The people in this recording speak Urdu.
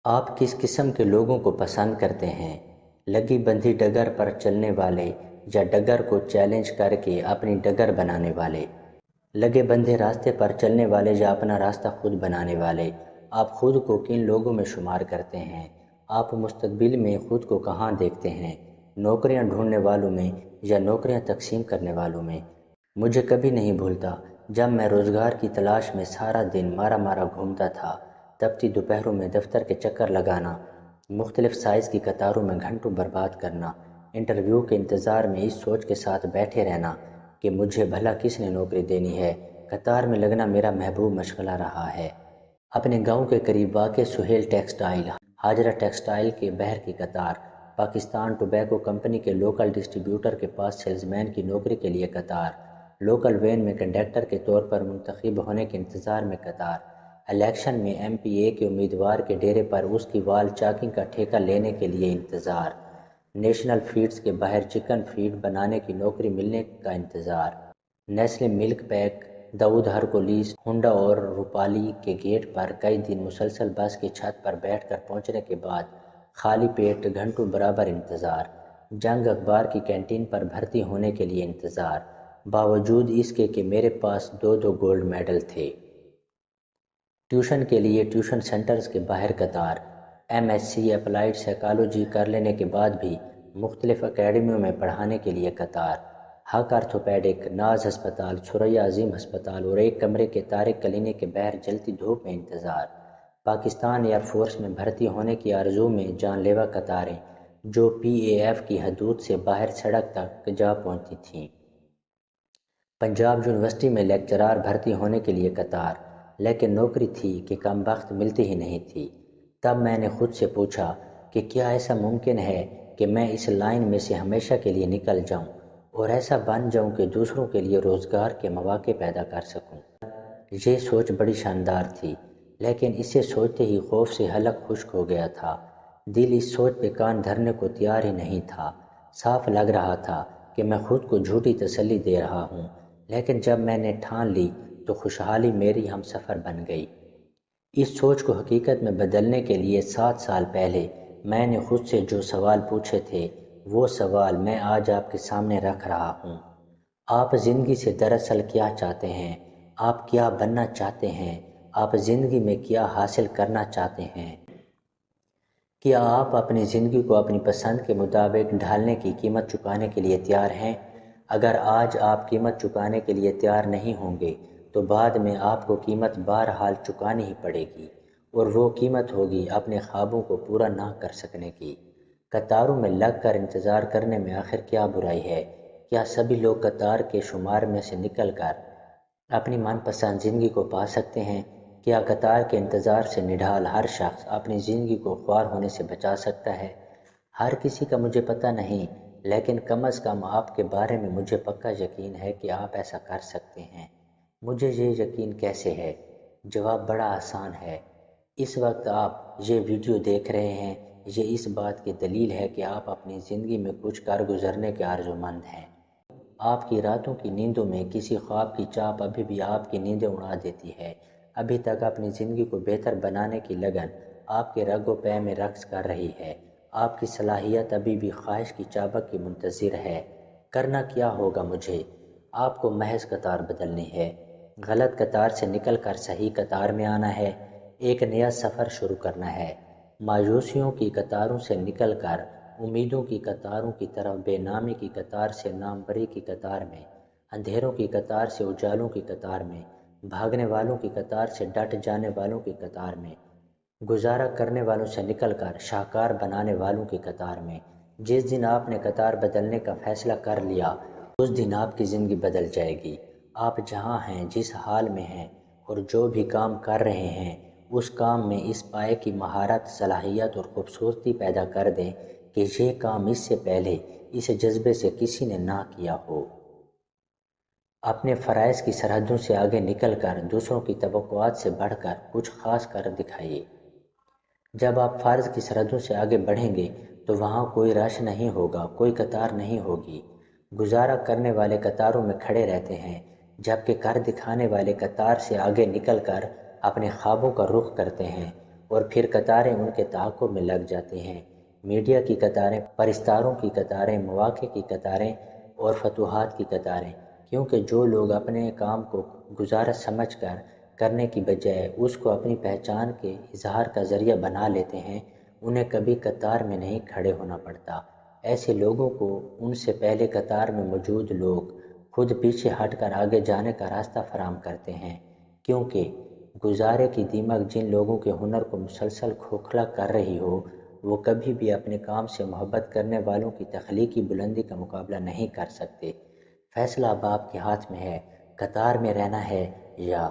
آپ کس قسم کے لوگوں کو پسند کرتے ہیں؟ لگی بندھی ڈگر پر چلنے والے یا ڈگر کو چیلنج کر کے اپنی ڈگر بنانے والے؟ لگے بندھے راستے پر چلنے والے یا اپنا راستہ خود بنانے والے؟ آپ خود کو کن لوگوں میں شمار کرتے ہیں؟ آپ مستقبل میں خود کو کہاں دیکھتے ہیں؟ نوکریاں ڈھونڈنے والوں میں یا نوکریاں تقسیم کرنے والوں میں؟ مجھے کبھی نہیں بھولتا جب میں روزگار کی تلاش میں سارا دن مارا مارا گھومتا تھا، تپتی دوپہروں میں دفتر کے چکر لگانا، مختلف سائز کی قطاروں میں گھنٹوں برباد کرنا، انٹرویو کے انتظار میں اس سوچ کے ساتھ بیٹھے رہنا کہ مجھے بھلا کس نے نوکری دینی ہے۔ قطار میں لگنا میرا محبوب مشغلہ رہا ہے۔ اپنے گاؤں کے قریب واقع سہیل ٹیکسٹائل، حاجرہ ٹیکسٹائل کے بہر کی قطار، پاکستان ٹوبیکو کمپنی کے لوکل ڈسٹریبیوٹر کے پاس سیلز مین کی نوکری کے لیے قطار، لوکل وین میں کنڈکٹر کے طور پر منتخب ہونے کے انتظار میں قطار، الیکشن میں ایم پی اے کے امیدوار کے ڈیرے پر اس کی وال چاکنگ کا ٹھیکہ لینے کے لیے انتظار، نیشنل فیڈز کے باہر چکن فیڈ بنانے کی نوکری ملنے کا انتظار، نیسلے ملک پیک، داؤد ہرکولیس، ہونڈا اور روپالی کے گیٹ پر کئی دن مسلسل بس کی چھت پر بیٹھ کر پہنچنے کے بعد خالی پیٹ گھنٹوں برابر انتظار، جنگ اخبار کی کینٹین پر بھرتی ہونے کے لیے انتظار، باوجود اس کے کہ میرے پاس دو گولڈ میڈل تھے۔ ٹیوشن کے لیے ٹیوشن سینٹرز کے باہر قطار، M S C applied psychology کر لینے کے بعد بھی مختلف اکیڈمیوں میں پڑھانے کے لیے قطار، حق آرتھوپیڈک، ناز ہسپتال، ثریا عظیم ہسپتال اور ایک کمرے کے طارق کلینک کے باہر جلتی دھوپ میں انتظار، پاکستان ایئر فورس میں بھرتی ہونے کی آرزو میں جان لیوا قطاریں جو پی اے ایف کی حدود سے باہر سڑک تک جا پہنچتی تھیں، پنجاب یونیورسٹی میں لیکچرار بھرتی ہونے کے لیے قطار، لیکن نوکری تھی کہ کم بخت ملتی ہی نہیں تھی۔ تب میں نے خود سے پوچھا کہ کیا ایسا ممکن ہے کہ میں اس لائن میں سے ہمیشہ کے لیے نکل جاؤں اور ایسا بن جاؤں کہ دوسروں کے لیے روزگار کے مواقع پیدا کر سکوں۔ یہ سوچ بڑی شاندار تھی، لیکن اسے سوچتے ہی خوف سے حلق خشک ہو گیا تھا۔ دل اس سوچ پہ کان دھرنے کو تیار ہی نہیں تھا۔ صاف لگ رہا تھا کہ میں خود کو جھوٹی تسلی دے رہا ہوں، لیکن جب میں نے ٹھان لی تو خوشحالی میری ہم سفر بن گئی۔ اس سوچ کو حقیقت میں بدلنے کے لیے 7 سال پہلے میں نے خود سے جو سوال پوچھے تھے، وہ سوال میں آج آپ کے سامنے رکھ رہا ہوں۔ آپ زندگی سے دراصل کیا چاہتے ہیں؟ آپ کیا بننا چاہتے ہیں؟ آپ زندگی میں کیا حاصل کرنا چاہتے ہیں؟ کیا آپ اپنی زندگی کو اپنی پسند کے مطابق ڈھالنے کی قیمت چکانے کے لیے تیار ہیں؟ اگر آج آپ قیمت چکانے کے لیے تیار نہیں ہوں گے تو بعد میں آپ کو قیمت بہرحال چکانی ہی پڑے گی، اور وہ قیمت ہوگی اپنے خوابوں کو پورا نہ کر سکنے کی۔ قطاروں میں لگ کر انتظار کرنے میں آخر کیا برائی ہے؟ کیا سبھی لوگ قطار کے شمار میں سے نکل کر اپنی من پسند زندگی کو پا سکتے ہیں؟ کیا قطار کے انتظار سے نڈھال ہر شخص اپنی زندگی کو خوار ہونے سے بچا سکتا ہے؟ ہر کسی کا مجھے پتہ نہیں، لیکن کم از کم آپ کے بارے میں مجھے پکا یقین ہے کہ آپ ایسا کر سکتے ہیں۔ مجھے یہ یقین کیسے ہے؟ جواب بڑا آسان ہے۔ اس وقت آپ یہ ویڈیو دیکھ رہے ہیں، یہ اس بات کی دلیل ہے کہ آپ اپنی زندگی میں کچھ کر گزرنے کے آرزومند ہیں۔ آپ کی راتوں کی نیندوں میں کسی خواب کی چاپ ابھی بھی آپ کی نیندیں اڑا دیتی ہے۔ ابھی تک اپنی زندگی کو بہتر بنانے کی لگن آپ کے رگ و پے میں رقص کر رہی ہے۔ آپ کی صلاحیت ابھی بھی خواہش کی چابک کی منتظر ہے۔ کرنا کیا ہوگا مجھے؟ آپ کو محض قطار بدلنی ہے۔ غلط قطار سے نکل کر صحیح قطار میں آنا ہے۔ ایک نیا سفر شروع کرنا ہے۔ مایوسیوں کی قطاروں سے نکل کر امیدوں کی قطاروں کی طرف، بے نامی کی قطار سے ناموری کی قطار میں، اندھیروں کی قطار سے اجالوں کی قطار میں، بھاگنے والوں کی قطار سے ڈٹ جانے والوں کی قطار میں، گزارا کرنے والوں سے نکل کر شاہکار بنانے والوں کی قطار میں۔ جس دن آپ نے قطار بدلنے کا فیصلہ کر لیا، اس دن آپ کی زندگی بدل جائے گی۔ آپ جہاں ہیں، جس حال میں ہیں اور جو بھی کام کر رہے ہیں، اس کام میں اس پائے کی مہارت، صلاحیت اور خوبصورتی پیدا کر دیں کہ یہ کام اس سے پہلے اس جذبے سے کسی نے نہ کیا ہو۔ اپنے فرائض کی سرحدوں سے آگے نکل کر دوسروں کی توقعات سے بڑھ کر کچھ خاص کر دکھائیے۔ جب آپ فرض کی سرحدوں سے آگے بڑھیں گے تو وہاں کوئی رش نہیں ہوگا، کوئی قطار نہیں ہوگی۔ گزارا کرنے والے قطاروں میں کھڑے رہتے ہیں، جبکہ کر دکھانے والے قطار سے آگے نکل کر اپنے خوابوں کا رخ کرتے ہیں اور پھر قطاریں ان کے تعاقب میں لگ جاتی ہیں۔ میڈیا کی قطاریں، پرستاروں کی قطاریں، مواقع کی قطاریں اور فتوحات کی قطاریں، کیونکہ جو لوگ اپنے کام کو گزارش سمجھ کر کرنے کی بجائے اس کو اپنی پہچان کے اظہار کا ذریعہ بنا لیتے ہیں، انہیں کبھی قطار میں نہیں کھڑے ہونا پڑتا۔ ایسے لوگوں کو ان سے پہلے قطار میں موجود لوگ خود پیچھے ہٹ کر آگے جانے کا راستہ فراہم کرتے ہیں، کیونکہ گزارے کی دیمک جن لوگوں کے ہنر کو مسلسل کھوکھلا کر رہی ہو، وہ کبھی بھی اپنے کام سے محبت کرنے والوں کی تخلیقی بلندی کا مقابلہ نہیں کر سکتے۔ فیصلہ اب آپ کے ہاتھ میں ہے، قطار میں رہنا ہے یا